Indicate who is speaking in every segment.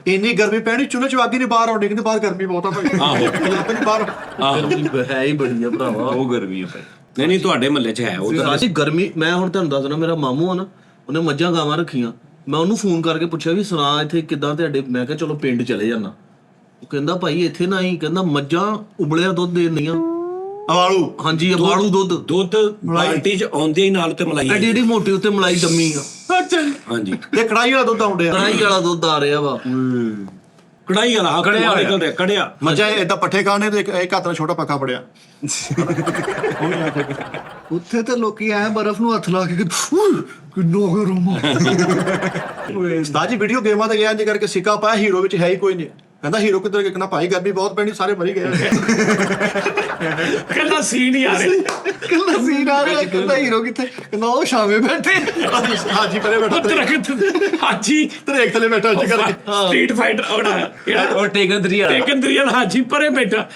Speaker 1: ਇੰਨੀ ਗਰਮੀ ਪੈਣੀ ਚੁੱਲ੍ਹੇ ਚ ਅੱਗ ਹੀ ਨਹੀਂ ਬਾਹਰ ਆਉਂਦੀ, ਕਹਿੰਦੇ ਬਾਹਰ ਗਰਮੀ ਬਹੁਤ ਆ ਭਾਈ। ਬਾਹਰ
Speaker 2: ਹੈ ਹੀ ਬੜੀ ਆ ਭਰਾਵਾ,
Speaker 3: ਉਹ ਗਰਮੀ ਆ ਭਾਈ। ਨਹੀਂ ਤੁਹਾਡੇ ਮਹੱਲੇ 'ਚ ਹੈ ਉਹ ਤਾਂ।
Speaker 2: ਅਸੀਂ ਗਰਮੀ, ਮੈਂ ਹੁਣ ਤੁਹਾਨੂੰ ਦੱਸਣਾ, ਮੇਰਾ ਮਾਮੂ ਆ ਨਾ, ਉਹਨੇ ਮੱਝਾਂ ਗਾਵਾਂ ਰੱਖੀਆਂ। ਮੈਂ ਉਹਨੂੰ ਫੋਨ ਕਰਕੇ ਪੁੱਛਿਆ ਵੀ ਸੁਣਾ ਇੱਥੇ ਕਿੱਦਾਂ ਤੁਹਾਡੇ। ਮੈਂ ਕਿਹਾ ਚਲੋ ਪਿੰਡ ਚਲੇ ਜਾਣਾ। ਉਹ ਕਹਿੰਦਾ ਭਾਈ ਇੱਥੇ ਨਾ ਹੀ, ਕਹਿੰਦਾ ਮੱਝਾਂ ਉਬਲਿਆ ਦੁੱਧ ਦੇ ਦਿੰਦੀਆਂ।
Speaker 1: ਆਲੂ,
Speaker 2: ਹਾਂਜੀ ਅਬਾਲੂ
Speaker 3: ਦੁੱਧ ਬਾਲਟੀ 'ਚ ਆਉਂਦੇ ਹੀ ਨਾਲ ਤੇ ਮਲਾਈ
Speaker 2: ਐਡੀ ਮੋਟੀ ਉੱਤੇ ਮਲਾਈ ਜੰਮੀ ਆ।
Speaker 3: ਹਾਂਜੀ,
Speaker 1: ਤੇ ਕੜਾਈ ਵਾਲਾ ਦੁੱਧ ਆਉਂਦੇ ਆ,
Speaker 2: ਕੜਾਈ ਵਾਲਾ ਦੁੱਧ ਆ ਰਿਹਾ ਵਾ।
Speaker 3: ਕੜਾਈ ਵਾਲਾ ਕੜਿਆ
Speaker 1: ਮੱਝਾਂ ਏਦਾਂ ਪੱਠੇ ਖਾਣੇ ਤੇ ਇੱਕ ਹੱਥ ਨਾਲ ਛੋਟਾ ਪੱਖਾ ਫੜਿਆ।
Speaker 4: ਉੱਥੇ ਤੇ ਲੋਕੀ ਐ ਬਰਫ਼ ਨੂੰ ਹੱਥ ਲਾ ਕੇ ਕਿੰਨਾ ਗਰਮ ਆ।
Speaker 1: ਉਸਤਾਦ ਜੀ ਵੀਡੀਓ ਗੇਮਾਂ ਤੇ ਗਿਆ ਇੰਜ ਕਰਕੇ ਸਿੱਕਾ ਪਾਇਆ, ਹੀਰੋ ਵਿੱਚ ਹੈ ਹੀ ਕੋਈ ਨਹੀਂ। ਕਹਿੰਦਾ ਹੀਰੋ ਕਿੱਧਰ ਗਿਆ? ਕਹਿੰਦਾ ਭਾਈ ਗਰਮੀ ਬਹੁਤ ਪੈਣੀ, ਸਾਰੇ ਮਰੀ ਗਏ।
Speaker 3: ਕੱਲਾ ਸੀਨ ਹੀ ਆ ਰਿਹਾ,
Speaker 4: ਕੱਲਾ ਸੀਨ ਆ ਰਿਹਾ, ਕਹਿੰਦਾ ਹੀਰੋ ਕਿੱਥੇ? ਕਹਿੰਦਾ ਉਹ ਸ਼ਾਮੇ ਬੈਠੇ।
Speaker 1: ਹਾਜੀ ਪਰੇ ਬੈਠਾ,
Speaker 3: ਹਾਜੀ
Speaker 1: ਤਰੇਕ ਥੱਲੇ ਬੈਠਾ ਅੱਜ ਕਰਕੇ।
Speaker 3: ਸਟਰੀਟ ਫਾਈਟਰ ਉਹ ਟੇਕਨ 3 ਹਾਜੀ ਪਰੇ ਬੈਠਾ।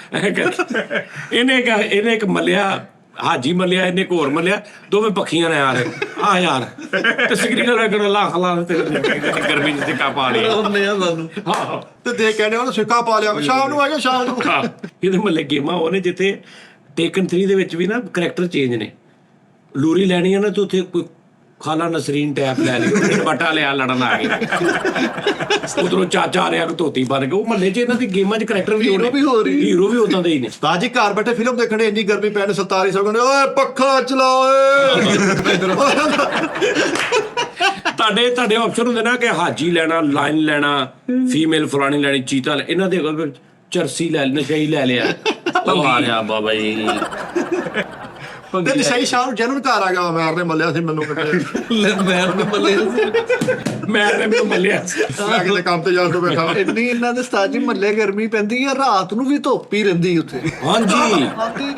Speaker 3: ਇਹਨੇ ਇੱਕ ਮੱਲਿਆ, ਹਾਜੀ ਮੱਲਿਆ, ਇਹਨੇ ਇੱਕ ਹੋਰ ਮੱਲਿਆ, ਦੋਵੇਂ ਪੱਖੀਆਂ ਨੇ ਯਾਰ। ਆ ਯਾਰ ਤੇ ਸਕਰੀਨ ਲੱਗਣ ਲਾ ਤੇ ਗਰਮੀ ਚ ਸਿੱਕਾ ਪਾ ਲਿਆ
Speaker 1: ਹਾਂ ਤੇ ਦੇਖ ਕਹਿੰਦੇ ਉਹਨੂੰ ਸਿੱਕਾ ਪਾ ਲਿਆ, ਸ਼ਾਮ ਨੂੰ ਆ ਗਿਆ ਸ਼ਾਮ ਨੂੰ।
Speaker 3: ਇਹਦੇ ਮੱਲੇ ਗੇਮਾਂ ਉਹਨੇ ਜਿੱਥੇ ਟੇਕਨ 3 ਦੇ ਵਿੱਚ ਵੀ ਨਾ ਕਰੈਕਟਰ ਚੇਂਜ ਨੇ। ਲੂਰੀ ਲੈਣੀ ਆ ਨਾ ਤੇ ਉੱਥੇ ਕੋਈ ਖਾਲਾ ਨਸਰੀਨ ਟੈਪ ਲੈ ਲਈ, ਬਟਾ ਲਿਆ, ਲੜਨ ਆ ਗਏ। ਉਧਰੋਂ ਚਾਚਾ ਆ ਰਿਹਾ ਧੋਤੀ ਬਣ ਕੇ। ਉਹ ਮਹੱਲੇ 'ਚ ਇਹਨਾਂ ਦੀ ਗੇਮਾਂ 'ਚ ਕਰੈਕਟਰ ਵੀ ਹੋ ਰਹੀ, ਹੀਰੋ ਵੀ ਉਦਾਂ ਦੇ ਹੀ ਨੇ।
Speaker 1: ਉਸਤਾਦ ਜੀ ਘਰ ਬੈਠੇ ਫਿਲਮ ਦੇਖਣ, ਇੰਨੀ ਗਰਮੀ ਪੈਣ 4700 ਕਹਿੰਦੇ ਓਏ ਪੱਖਾ ਚਲਾ ਓਏ।
Speaker 3: ਤੁਹਾਡੇ ਆਪਸ਼ਨ ਹੁੰਦੇ ਨਾ ਕਿ ਹਾਜੀ ਲੈਣਾ, ਲਾਈਨ ਲੈਣਾ, ਫੀਮੇਲ ਫਲਾਣੀ ਲੈਣੀ, ਚੀਤਾ ਲੈ। ਇਹਨਾਂ ਦੇ ਕੋਲ ਚਰਸੀ ਲੈ, ਨਸ਼ਈ ਲੈ ਲਿਆ। ਉਹ ਆ ਰਿਹਾ ਬਾਬਾ ਜੀ
Speaker 1: ਤੇ ਨਸ਼ਈ ਸ਼ਾਮ ਨੂੰ ਜਨਨ ਘਰ ਆ ਗਿਆ, ਮਾਰਨੇ ਮੱਲਿਆ ਸੀ ਮੈਨੂੰ
Speaker 3: ਮੈਨੂੰ ਮੱਲਿਆ
Speaker 1: ਮੈਂ ਕਿਤੇ ਕੰਮ ਤੇ ਜਾਣ ਤੋਂ ਬੈਠਾ।
Speaker 4: ਇੰਨੀ ਇਹਨਾਂ ਦੇ ਉਸਤਾਦ ਜੀ ਮਹੱਲੇ ਗਰਮੀ ਪੈਂਦੀ ਆ, ਰਾਤ ਨੂੰ ਵੀ ਧੁੱਪ ਹੀ ਰਹਿੰਦੀ ਉੱਥੇ।
Speaker 3: ਹਾਂਜੀ,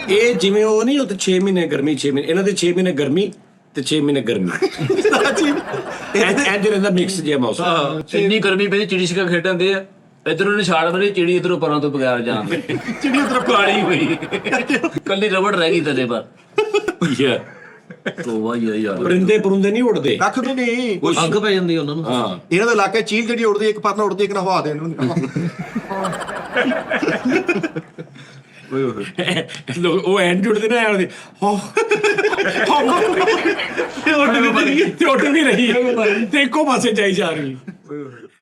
Speaker 3: ਇਹ ਜਿਵੇਂ ਉਹ ਨਹੀਂ ਉੱਥੇ 6 ਮਹੀਨੇ ਗਰਮੀ, 6 ਮਹੀਨੇ ਇਹਨਾਂ ਦੇ 6 ਮਹੀਨੇ ਗਰਮੀ ਤੇ 6 ਮਹੀਨੇ ਗਰਮੀ। ਇੰਜ ਰਹਿੰਦਾ ਮਿਕਸ ਜਿਹਾ ਮੌਸਮ।
Speaker 5: ਇੰਨੀ ਗਰਮੀ ਪਈ, ਚਿੜੀ ਛਿੱਕਾ ਖੇਡਣ ਦੇ ਆ, ਇਧਰੋਂ ਨਿਸ਼ਾਨ ਬਣੀ, ਚਿੜੀ ਇਧਰੋਂ ਪਰਾਂ ਤੋਂ ਬਗੈਰ ਜਾਣ।
Speaker 3: ਚਿੜੀ ਉਧਰ ਕਾਲੀ ਹੋਈ,
Speaker 5: ਕੱਲੀ ਰਬੜ ਰਹਿ ਗਈ ਤੇਰੇ ਪਰ। ਤੋਬਾ ਯਾਰ,
Speaker 3: ਪਰਿੰਦੇ ਨਹੀਂ ਉੜਦੇ,
Speaker 1: ਕੱਖ ਵੀ ਨਹੀਂ,
Speaker 2: ਅੱਗ ਪੈ ਜਾਂਦੀ ਉਹਨਾਂ ਨੂੰ।
Speaker 3: ਹਾਂ,
Speaker 1: ਇਹਨਾਂ ਦੇ ਇਲਾਕੇ ਚੀਲ ਜਿਹੜੀ ਉੜਦੀ, ਇੱਕ ਪਰ ਨਾਲ ਉੜਦੀ, ਇੱਕ ਨਾਲ ਹਵਾ ਦੇਣ ਨੂੰ।
Speaker 3: ਉਹ ਐਂਡ ਜੁੜਦੇ ਨਾ ਉਹਦੇ ਉੱਡ ਵੀ ਰਹੀ ਤੇ ਇੱਕੋ ਪਾਸੇ ਜਾਈ ਜਾ ਰਹੀ।